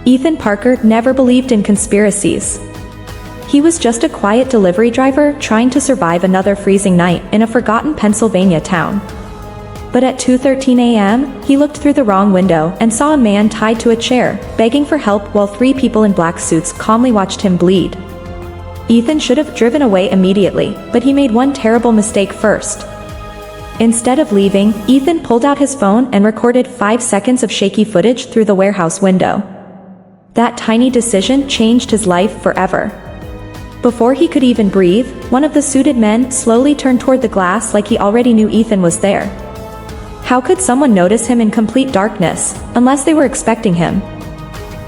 Ethan Parker never believed in conspiracies. He was just a quiet delivery driver trying to survive another freezing night in a forgotten Pennsylvania town. But at 2:13 a.m., he looked through the wrong window and saw a man tied to a chair, begging for help while three people in black suits calmly watched him bleed. Ethan should have driven away immediately, but he made one terrible mistake first. Instead of leaving, Ethan pulled out his phone and recorded 5 seconds of shaky footage through the warehouse window. That tiny decision changed his life forever. Before he could even breathe, one of the suited men slowly turned toward the glass like he already knew Ethan was there. How could someone notice him in complete darkness, unless they were expecting him?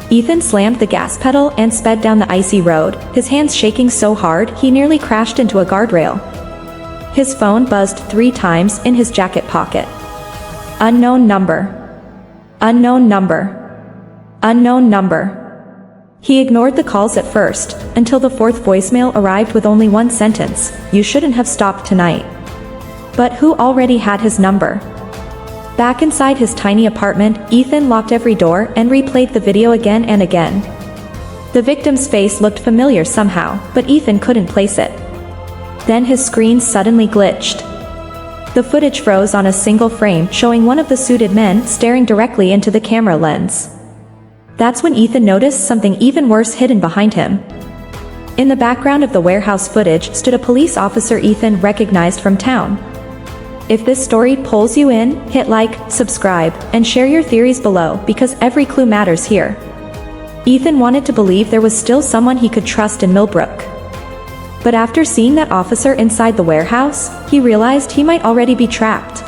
Ethan slammed the gas pedal and sped down the icy road, his hands shaking so hard he nearly crashed into a guardrail. His phone buzzed 3 times in his jacket pocket. Unknown number. Unknown number. Unknown number. He ignored the calls at first, until the 4th voicemail arrived with only one sentence: "You shouldn't have stopped tonight." But who already had his number? Back inside his tiny apartment, Ethan locked every door and replayed the video again and again. The victim's face looked familiar somehow, but Ethan couldn't place it. Then his screen suddenly glitched. The footage froze on a single frame showing one of the suited men staring directly into the camera lens. That's when Ethan noticed something even worse hidden behind him. In the background of the warehouse footage stood a police officer Ethan recognized from town. If this story pulls you in, hit like, subscribe, and share your theories below because every clue matters here. Ethan wanted to believe there was still someone he could trust in Millbrook. But after seeing that officer inside the warehouse, he realized he might already be trapped.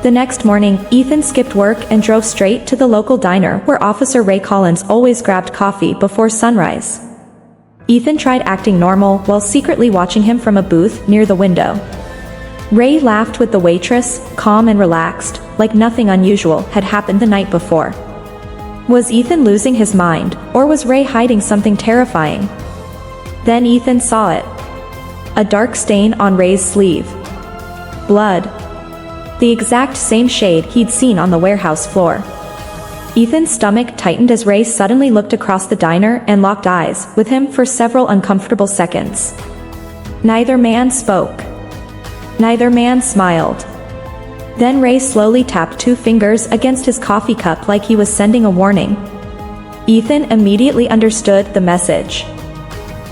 The next morning, Ethan skipped work and drove straight to the local diner where Officer Ray Collins always grabbed coffee before sunrise. Ethan tried acting normal while secretly watching him from a booth near the window. Ray laughed with the waitress, calm and relaxed, like nothing unusual had happened the night before. Was Ethan losing his mind, or was Ray hiding something terrifying? Then Ethan saw it. A dark stain on Ray's sleeve. Blood. The exact same shade he'd seen on the warehouse floor. Ethan's stomach tightened as Ray suddenly looked across the diner and locked eyes with him for several uncomfortable seconds. Neither man spoke. Neither man smiled. Then Ray slowly tapped 2 fingers against his coffee cup like he was sending a warning. Ethan immediately understood the message.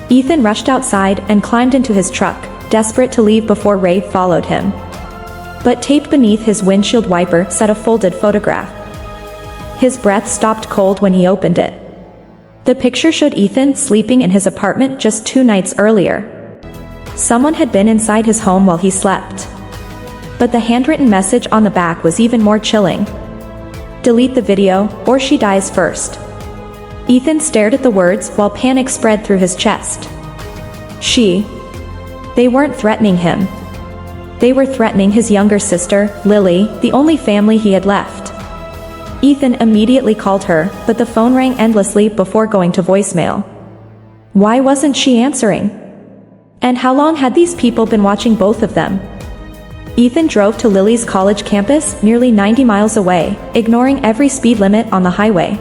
Ethan rushed outside and climbed into his truck, desperate to leave before Ray followed him. But taped beneath his windshield wiper sat a folded photograph. His breath stopped cold when he opened it. The picture showed Ethan sleeping in his apartment just 2 nights earlier. Someone had been inside his home while he slept. But the handwritten message on the back was even more chilling. Delete the video, or she dies first. Ethan stared at the words while panic spread through his chest. She. They weren't threatening him. They were threatening his younger sister, Lily, the only family he had left. Ethan immediately called her, but the phone rang endlessly before going to voicemail. Why wasn't she answering? And how long had these people been watching both of them? Ethan drove to Lily's college campus, nearly 90 miles away, ignoring every speed limit on the highway.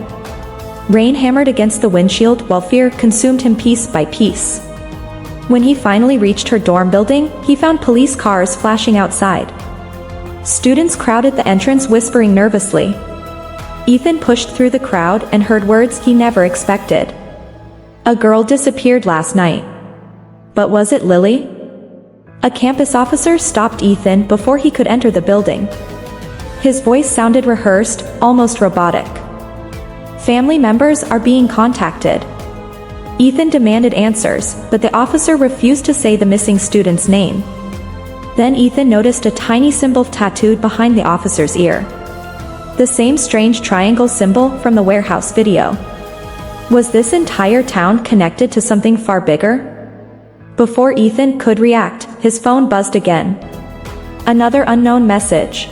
Rain hammered against the windshield while fear consumed him piece by piece. When he finally reached her dorm building, he found police cars flashing outside. Students crowded the entrance whispering nervously. Ethan pushed through the crowd and heard words he never expected. A girl disappeared last night. But was it Lily? A campus officer stopped Ethan before he could enter the building. His voice sounded rehearsed, almost robotic. Family members are being contacted. Ethan demanded answers, but the officer refused to say the missing student's name. Then Ethan noticed a tiny symbol tattooed behind the officer's ear. The same strange triangle symbol from the warehouse video. Was this entire town connected to something far bigger? Before Ethan could react, his phone buzzed again. Another unknown message.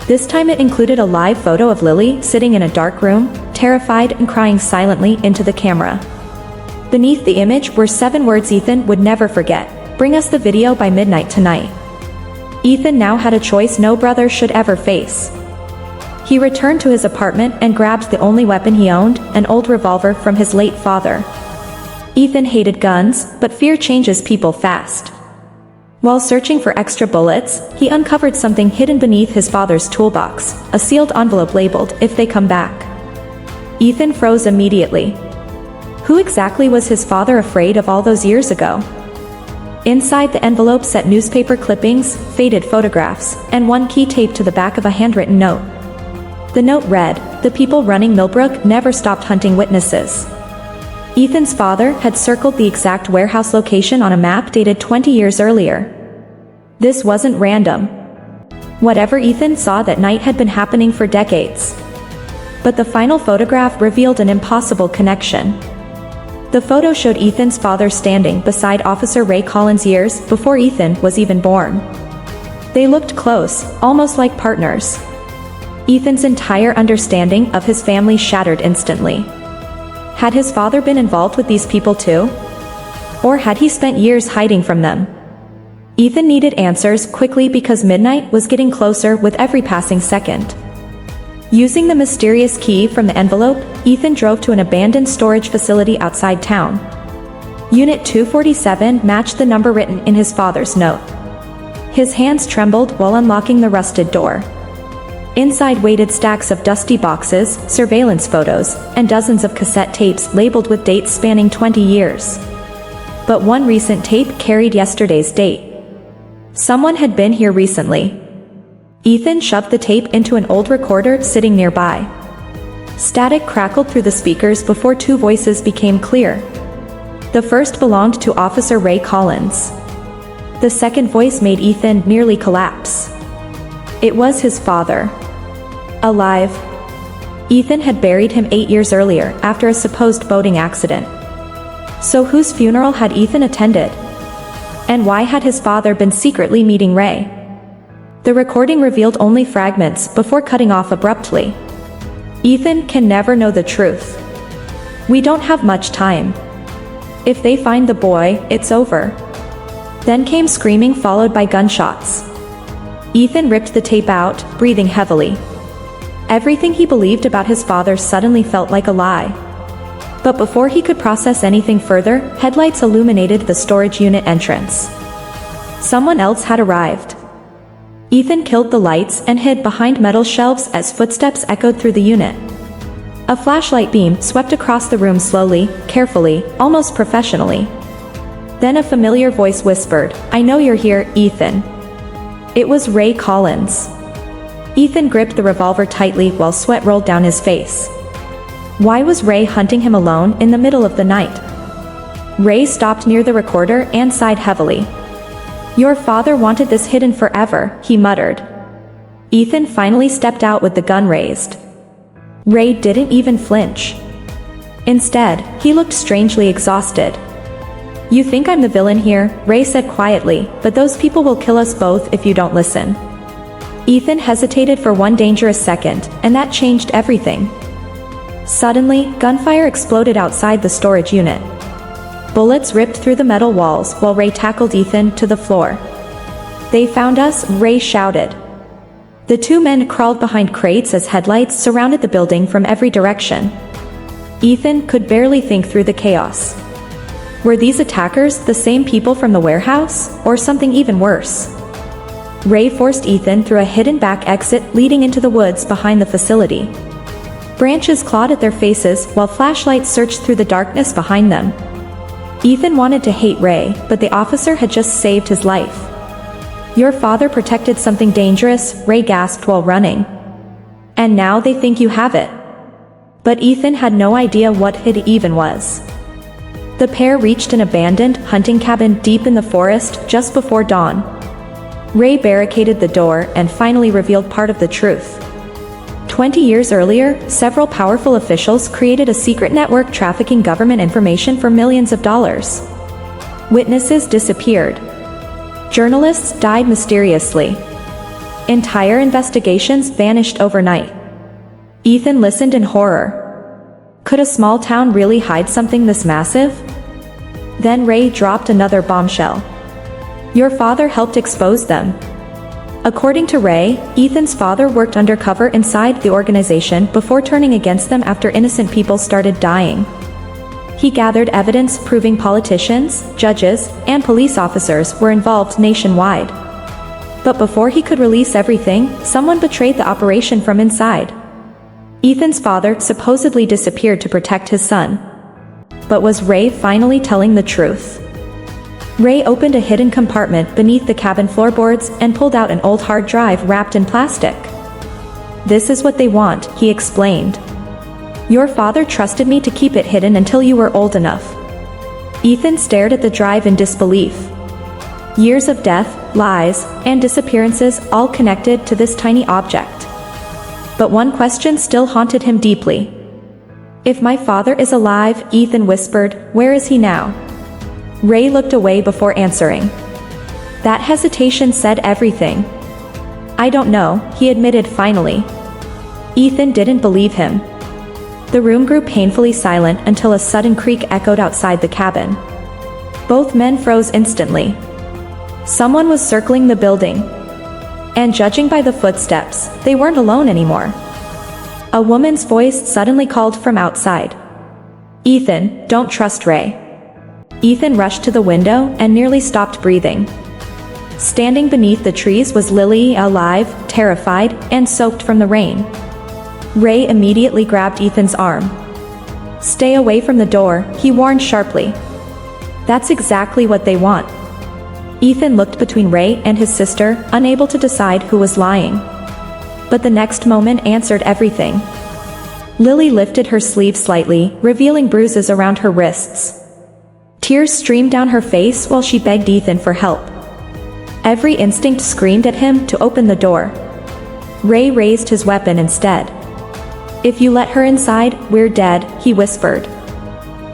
This time it included a live photo of Lily sitting in a dark room, terrified and crying silently into the camera. Beneath the image were 7 words Ethan would never forget. Bring us the video by midnight tonight. Ethan now had a choice no brother should ever face. He returned to his apartment and grabbed the only weapon he owned, an old revolver from his late father. Ethan hated guns, but fear changes people fast. While searching for extra bullets, he uncovered something hidden beneath his father's toolbox, a sealed envelope labeled, "If they come back." Ethan froze immediately. Who exactly was his father afraid of all those years ago? Inside the envelope sat newspaper clippings, faded photographs, and one key taped to the back of a handwritten note. The note read, "The people running Millbrook never stopped hunting witnesses." Ethan's father had circled the exact warehouse location on a map dated 20 years earlier. This wasn't random. Whatever Ethan saw that night had been happening for decades. But the final photograph revealed an impossible connection. The photo showed Ethan's father standing beside Officer Ray Collins years before Ethan was even born. They looked close, almost like partners. Ethan's entire understanding of his family shattered instantly. Had his father been involved with these people too? Or had he spent years hiding from them? Ethan needed answers quickly because midnight was getting closer with every passing second. Using the mysterious key from the envelope, Ethan drove to an abandoned storage facility outside town. Unit 247 matched the number written in his father's note. His hands trembled while unlocking the rusted door. Inside waited stacks of dusty boxes, surveillance photos, and dozens of cassette tapes labeled with dates spanning 20 years. But one recent tape carried yesterday's date. Someone had been here recently. Ethan shoved the tape into an old recorder sitting nearby. Static crackled through the speakers before two voices became clear. The first belonged to Officer Ray Collins. The second voice made Ethan nearly collapse. It was his father. Alive. Ethan had buried him 8 years earlier after a supposed boating accident. So whose funeral had Ethan attended? And why had his father been secretly meeting Ray? The recording revealed only fragments before cutting off abruptly. Ethan can never know the truth. We don't have much time. If they find the boy, it's over. Then came screaming followed by gunshots. Ethan ripped the tape out, breathing heavily. Everything he believed about his father suddenly felt like a lie. But before he could process anything further, headlights illuminated the storage unit entrance. Someone else had arrived. Ethan killed the lights and hid behind metal shelves as footsteps echoed through the unit. A flashlight beam swept across the room slowly, carefully, almost professionally. Then a familiar voice whispered, "I know you're here, Ethan." It was Ray Collins. Ethan gripped the revolver tightly while sweat rolled down his face. Why was Ray hunting him alone in the middle of the night? Ray stopped near the recorder and sighed heavily. "Your father wanted this hidden forever," he muttered. Ethan finally stepped out with the gun raised. Ray didn't even flinch. Instead, he looked strangely exhausted. "You think I'm the villain here," Ray said quietly, "but those people will kill us both if you don't listen." Ethan hesitated for one dangerous second, and that changed everything. Suddenly, gunfire exploded outside the storage unit. Bullets ripped through the metal walls while Ray tackled Ethan to the floor. "They found us," Ray shouted. The two men crawled behind crates as headlights surrounded the building from every direction. Ethan could barely think through the chaos. Were these attackers the same people from the warehouse, or something even worse? Ray forced Ethan through a hidden back exit leading into the woods behind the facility. Branches clawed at their faces while flashlights searched through the darkness behind them. Ethan wanted to hate Ray, but the officer had just saved his life. "Your father protected something dangerous," Ray gasped while running. "And now they think you have it." But Ethan had no idea what it even was. The pair reached an abandoned hunting cabin deep in the forest just before dawn. Ray barricaded the door and finally revealed part of the truth. 20 years earlier, several powerful officials created a secret network trafficking government information for millions of dollars. Witnesses disappeared. Journalists died mysteriously. Entire investigations vanished overnight. Ethan listened in horror. Could a small town really hide something this massive? Then Ray dropped another bombshell. "Your father helped expose them." According to Ray, Ethan's father worked undercover inside the organization before turning against them after innocent people started dying. He gathered evidence proving politicians, judges, and police officers were involved nationwide. But before he could release everything, someone betrayed the operation from inside. Ethan's father supposedly disappeared to protect his son. But was Ray finally telling the truth? Ray opened a hidden compartment beneath the cabin floorboards and pulled out an old hard drive wrapped in plastic. "This is what they want," he explained. "Your father trusted me to keep it hidden until you were old enough." Ethan stared at the drive in disbelief. Years of death, lies, and disappearances all connected to this tiny object. But one question still haunted him deeply. "If my father is alive," Ethan whispered, "where is he now?" Ray looked away before answering. That hesitation said everything. "I don't know," he admitted finally. Ethan didn't believe him. The room grew painfully silent until a sudden creak echoed outside the cabin. Both men froze instantly. Someone was circling the building. And judging by the footsteps, they weren't alone anymore. A woman's voice suddenly called from outside. "Ethan, don't trust Ray." Ethan rushed to the window and nearly stopped breathing. Standing beneath the trees was Lily, alive, terrified, and soaked from the rain. Ray immediately grabbed Ethan's arm. "Stay away from the door," he warned sharply. "That's exactly what they want." Ethan looked between Ray and his sister, unable to decide who was lying. But the next moment answered everything. Lily lifted her sleeve slightly, revealing bruises around her wrists. Tears streamed down her face while she begged Ethan for help. Every instinct screamed at him to open the door. Ray raised his weapon instead. "If you let her inside, we're dead," he whispered.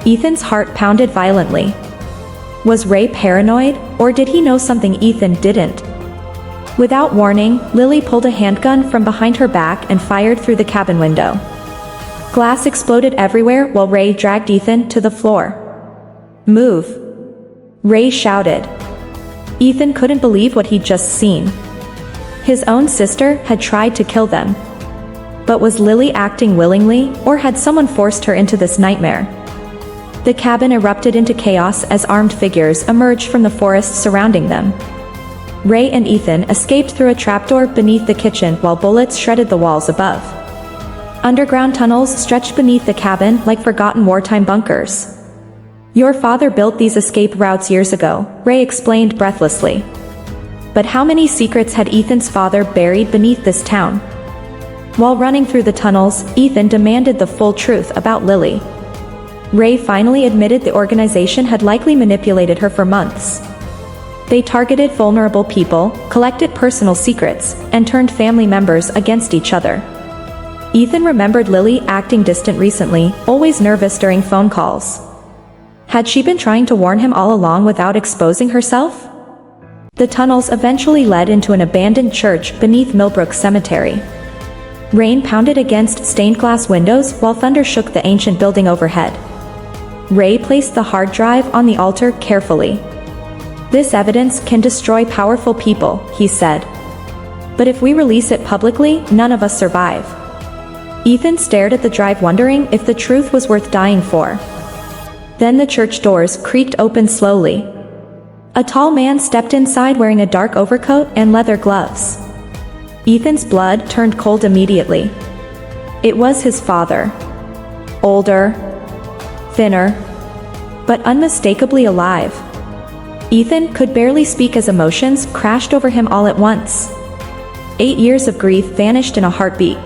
Ethan's heart pounded violently. Was Ray paranoid, or did he know something Ethan didn't? Without warning, Lily pulled a handgun from behind her back and fired through the cabin window. Glass exploded everywhere while Ray dragged Ethan to the floor. "Move!" Ray shouted. Ethan couldn't believe what he'd just seen. His own sister had tried to kill them. But was Lily acting willingly, or had someone forced her into this nightmare? The cabin erupted into chaos as armed figures emerged from the forest surrounding them. Ray and Ethan escaped through a trapdoor beneath the kitchen while bullets shredded the walls above. Underground tunnels stretched beneath the cabin like forgotten wartime bunkers. "Your father built these escape routes years ago," Ray explained breathlessly. But how many secrets had Ethan's father buried beneath this town? While running through the tunnels, Ethan demanded the full truth about Lily. Ray finally admitted the organization had likely manipulated her for months. They targeted vulnerable people, collected personal secrets, and turned family members against each other. Ethan remembered Lily acting distant recently, always nervous during phone calls. Had she been trying to warn him all along without exposing herself? The tunnels eventually led into an abandoned church beneath Millbrook Cemetery. Rain pounded against stained glass windows while thunder shook the ancient building overhead. Ray placed the hard drive on the altar carefully. "This evidence can destroy powerful people," he said. "But if we release it publicly, none of us survive." Ethan stared at the drive wondering if the truth was worth dying for. Then the church doors creaked open slowly. A tall man stepped inside wearing a dark overcoat and leather gloves. Ethan's blood turned cold immediately. It was his father. Older, thinner, but unmistakably alive. Ethan could barely speak as emotions crashed over him all at once. 8 years of grief vanished in a heartbeat.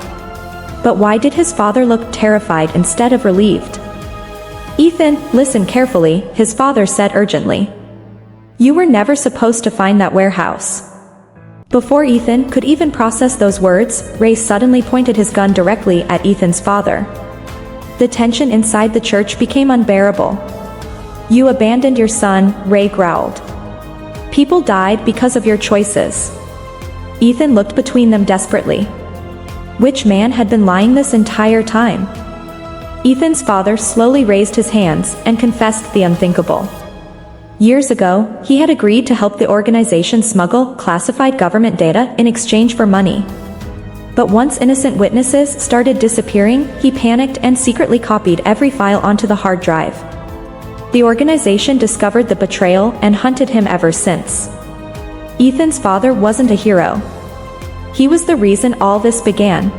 But why did his father look terrified instead of relieved? "Ethan, listen carefully," his father said urgently. "You were never supposed to find that warehouse." Before Ethan could even process those words, Ray suddenly pointed his gun directly at Ethan's father. The tension inside the church became unbearable. "You abandoned your son," Ray growled. "People died because of your choices." Ethan looked between them desperately. Which man had been lying this entire time? Ethan's father slowly raised his hands and confessed the unthinkable. Years ago, he had agreed to help the organization smuggle classified government data in exchange for money. But once innocent witnesses started disappearing, he panicked and secretly copied every file onto the hard drive. The organization discovered the betrayal and hunted him ever since. Ethan's father wasn't a hero. He was the reason all this began.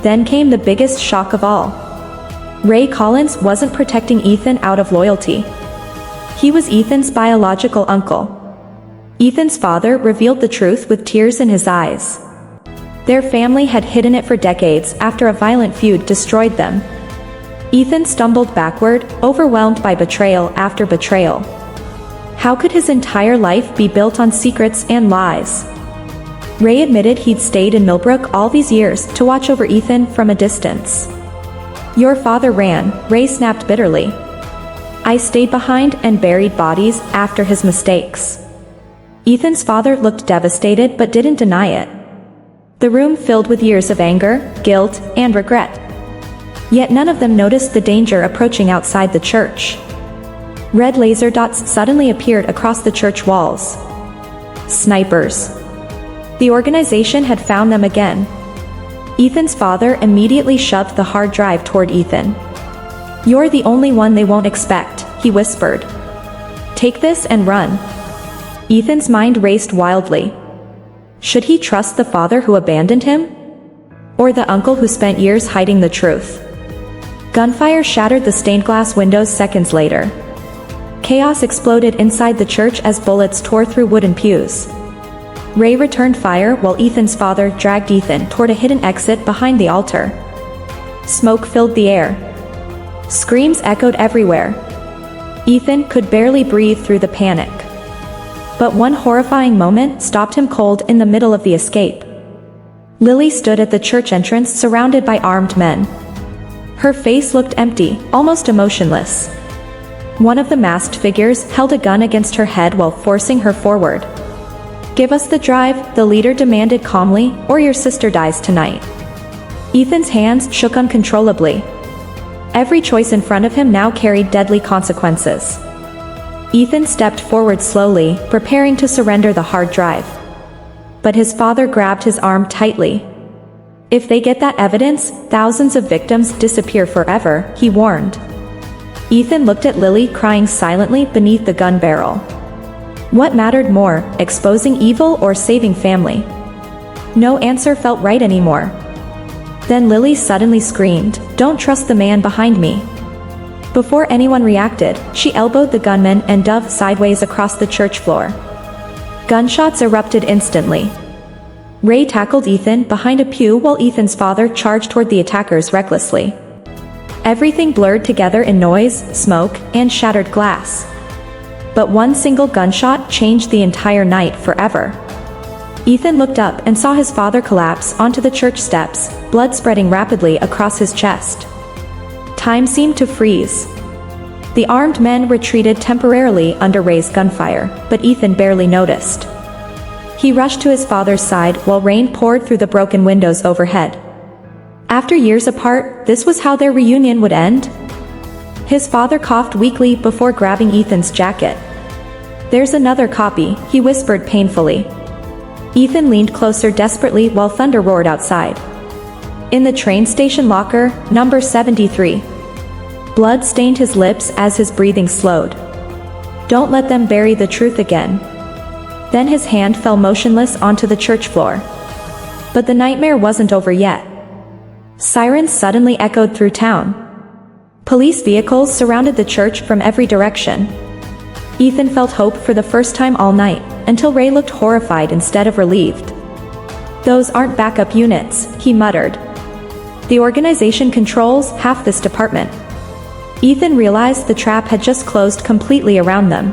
Then came the biggest shock of all. Ray Collins wasn't protecting Ethan out of loyalty. He was Ethan's biological uncle. Ethan's father revealed the truth with tears in his eyes. Their family had hidden it for decades after a violent feud destroyed them. Ethan stumbled backward, overwhelmed by betrayal after betrayal. How could his entire life be built on secrets and lies? Ray admitted he'd stayed in Millbrook all these years to watch over Ethan from a distance. "Your father ran," Ray snapped bitterly. "I stayed behind and buried bodies after his mistakes." Ethan's father looked devastated but didn't deny it. The room filled with years of anger, guilt, and regret. Yet none of them noticed the danger approaching outside the church. Red laser dots suddenly appeared across the church walls. Snipers. The organization had found them again. Ethan's father immediately shoved the hard drive toward Ethan. "You're the only one they won't expect," he whispered. "Take this and run." Ethan's mind raced wildly. Should he trust the father who abandoned him? Or the uncle who spent years hiding the truth? Gunfire shattered the stained glass windows seconds later. Chaos exploded inside the church as bullets tore through wooden pews. Ray returned fire while Ethan's father dragged Ethan toward a hidden exit behind the altar. Smoke filled the air. Screams echoed everywhere. Ethan could barely breathe through the panic. But one horrifying moment stopped him cold in the middle of the escape. Lily stood at the church entrance surrounded by armed men. Her face looked empty, almost emotionless. One of the masked figures held a gun against her head while forcing her forward. "Give us the drive," the leader demanded calmly, "or your sister dies tonight." Ethan's hands shook uncontrollably. Every choice in front of him now carried deadly consequences. Ethan stepped forward slowly, preparing to surrender the hard drive. But his father grabbed his arm tightly. "If they get that evidence, thousands of victims disappear forever," he warned. Ethan looked at Lily crying silently beneath the gun barrel. What mattered more, exposing evil or saving family? No answer felt right anymore. Then Lily suddenly screamed, "Don't trust the man behind me." Before anyone reacted, she elbowed the gunman and dove sideways across the church floor. Gunshots erupted instantly. Ray tackled Ethan behind a pew while Ethan's father charged toward the attackers recklessly. Everything blurred together in noise, smoke, and shattered glass. But one single gunshot changed the entire night forever. Ethan looked up and saw his father collapse onto the church steps, blood spreading rapidly across his chest. Time seemed to freeze. The armed men retreated temporarily under Ray's gunfire, but Ethan barely noticed. He rushed to his father's side while rain poured through the broken windows overhead. After years apart, this was how their reunion would end? His father coughed weakly before grabbing Ethan's jacket. "There's another copy," he whispered painfully. Ethan leaned closer desperately while thunder roared outside. In the train station locker, number 73. Blood stained his lips as his breathing slowed. "Don't let them bury the truth again." Then his hand fell motionless onto the church floor. But the nightmare wasn't over yet. Sirens suddenly echoed through town. Police vehicles surrounded the church from every direction. Ethan felt hope for the first time all night, until Ray looked horrified instead of relieved. "Those aren't backup units," he muttered. "The organization controls half this department." Ethan realized the trap had just closed completely around them.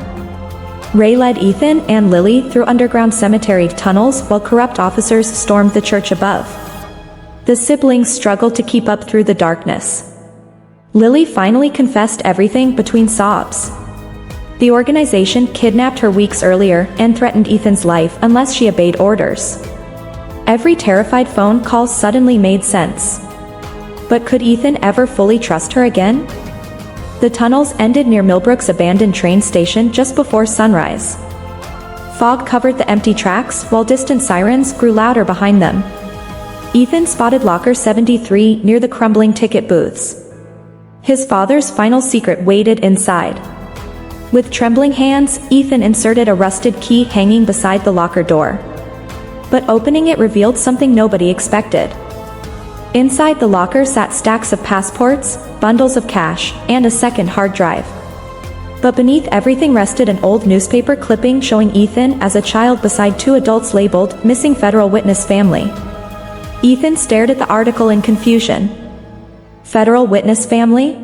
Ray led Ethan and Lily through underground cemetery tunnels while corrupt officers stormed the church above. The siblings struggled to keep up through the darkness. Lily finally confessed everything between sobs. The organization kidnapped her weeks earlier and threatened Ethan's life unless she obeyed orders. Every terrified phone call suddenly made sense. But could Ethan ever fully trust her again? The tunnels ended near Millbrook's abandoned train station just before sunrise. Fog covered the empty tracks while distant sirens grew louder behind them. Ethan spotted locker 73 near the crumbling ticket booths. His father's final secret waited inside. With trembling hands, Ethan inserted a rusted key hanging beside the locker door. But opening it revealed something nobody expected. Inside the locker sat stacks of passports, bundles of cash, and a second hard drive. But beneath everything rested an old newspaper clipping showing Ethan as a child beside two adults labeled "Missing Federal Witness Family." Ethan stared at the article in confusion. Federal Witness Family?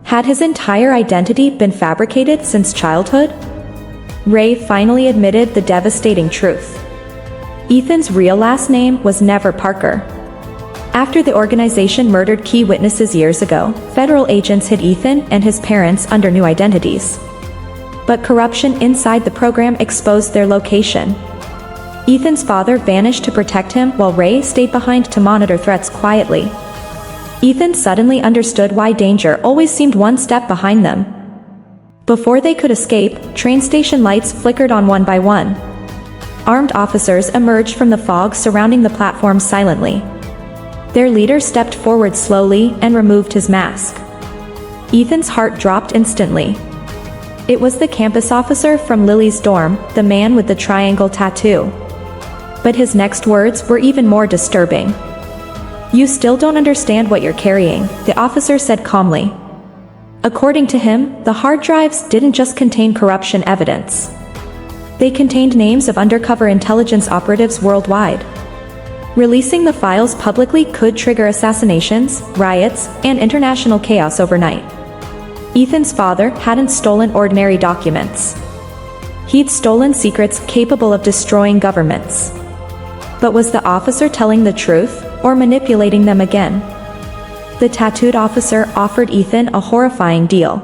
Had his entire identity been fabricated since childhood? Ray finally admitted the devastating truth. Ethan's real last name was never Parker. After the organization murdered key witnesses years ago, federal agents hid Ethan and his parents under new identities. But corruption inside the program exposed their location. Ethan's father vanished to protect him while Ray stayed behind to monitor threats quietly. Ethan suddenly understood why danger always seemed one step behind them. Before they could escape, train station lights flickered on one by one. Armed officers emerged from the fog surrounding the platform silently. Their leader stepped forward slowly and removed his mask. Ethan's heart dropped instantly. It was the campus officer from Lily's dorm, the man with the triangle tattoo. But his next words were even more disturbing. "You still don't understand what you're carrying," the officer said calmly. According to him, the hard drives didn't just contain corruption evidence. They contained names of undercover intelligence operatives worldwide. Releasing the files publicly could trigger assassinations, riots, and international chaos overnight. Ethan's father hadn't stolen ordinary documents. He'd stolen secrets capable of destroying governments. But was the officer telling the truth, or manipulating them again? The tattooed officer offered Ethan a horrifying deal.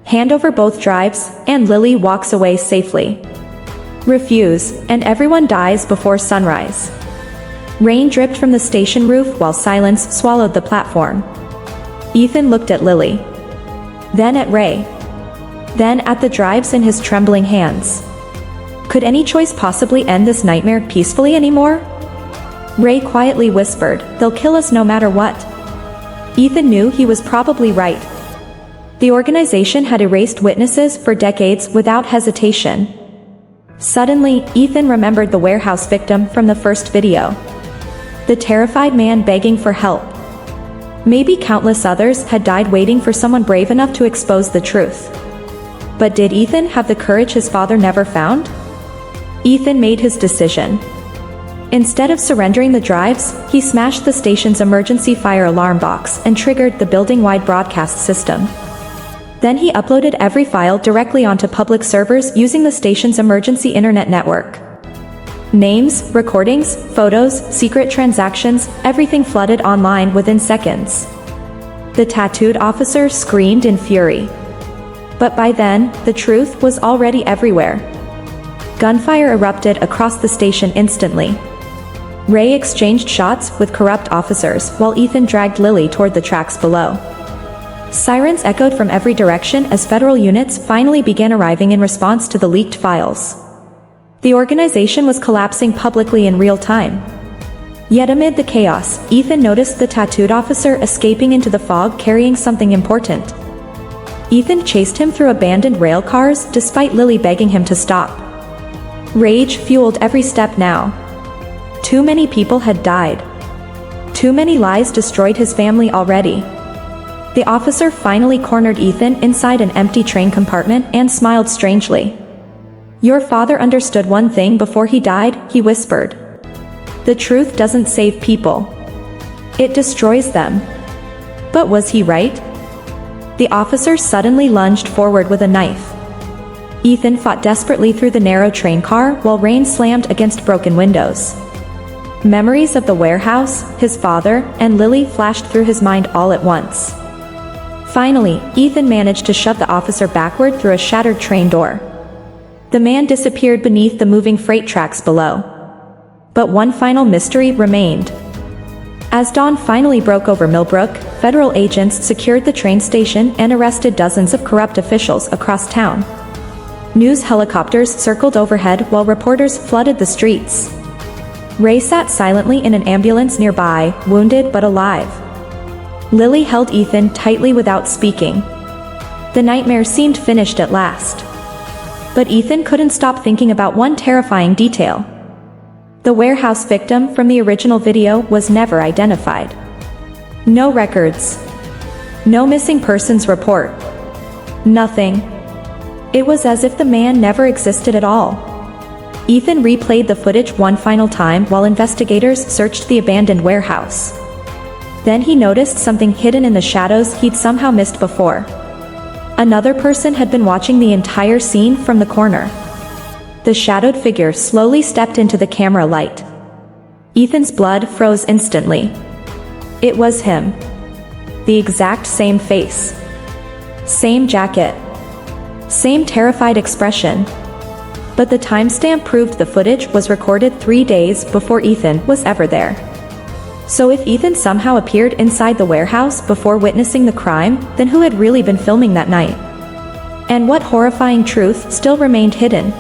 Hand over both drives, and Lily walks away safely. Refuse, and everyone dies before sunrise. Rain dripped from the station roof while silence swallowed the platform. Ethan looked at Lily. Then at Ray. Then at the drives in his trembling hands. Could any choice possibly end this nightmare peacefully anymore? Ray quietly whispered, "They'll kill us no matter what." Ethan knew he was probably right. The organization had erased witnesses for decades without hesitation. Suddenly, Ethan remembered the warehouse victim from the first video. The terrified man begging for help. Maybe countless others had died waiting for someone brave enough to expose the truth. But did Ethan have the courage his father never found? Ethan made his decision. Instead of surrendering the drives, he smashed the station's emergency fire alarm box and triggered the building-wide broadcast system. Then he uploaded every file directly onto public servers using the station's emergency internet network. Names, recordings, photos, secret transactions, everything flooded online within seconds. The tattooed officer screamed in fury. But by then, the truth was already everywhere. Gunfire erupted across the station instantly. Ray exchanged shots with corrupt officers while Ethan dragged Lily toward the tracks below. Sirens echoed from every direction as federal units finally began arriving in response to the leaked files. The organization was collapsing publicly in real time. Yet amid the chaos, Ethan noticed the tattooed officer escaping into the fog carrying something important. Ethan chased him through abandoned rail cars despite Lily begging him to stop. Rage fueled every step now. Too many people had died. Too many lies destroyed his family already. The officer finally cornered Ethan inside an empty train compartment and smiled strangely. "Your father understood one thing before he died," he whispered. "The truth doesn't save people. It destroys them." But was he right? The officer suddenly lunged forward with a knife. Ethan fought desperately through the narrow train car while rain slammed against broken windows. Memories of the warehouse, his father, and Lily flashed through his mind all at once. Finally, Ethan managed to shove the officer backward through a shattered train door. The man disappeared beneath the moving freight tracks below. But one final mystery remained. As dawn finally broke over Millbrook, federal agents secured the train station and arrested dozens of corrupt officials across town. News helicopters circled overhead while reporters flooded the streets. Ray sat silently in an ambulance nearby, wounded but alive. Lily held Ethan tightly without speaking. The nightmare seemed finished at last. But Ethan couldn't stop thinking about one terrifying detail. The warehouse victim from the original video was never identified. No records. No missing persons report. Nothing. It was as if the man never existed at all. Ethan replayed the footage one final time while investigators searched the abandoned warehouse. Then he noticed something hidden in the shadows he'd somehow missed before. Another person had been watching the entire scene from the corner. The shadowed figure slowly stepped into the camera light. Ethan's blood froze instantly. It was him. The exact same face. Same jacket. Same terrified expression. But the timestamp proved the footage was recorded 3 days before Ethan was ever there. So if Ethan somehow appeared inside the warehouse before witnessing the crime, then who had really been filming that night? And what horrifying truth still remained hidden?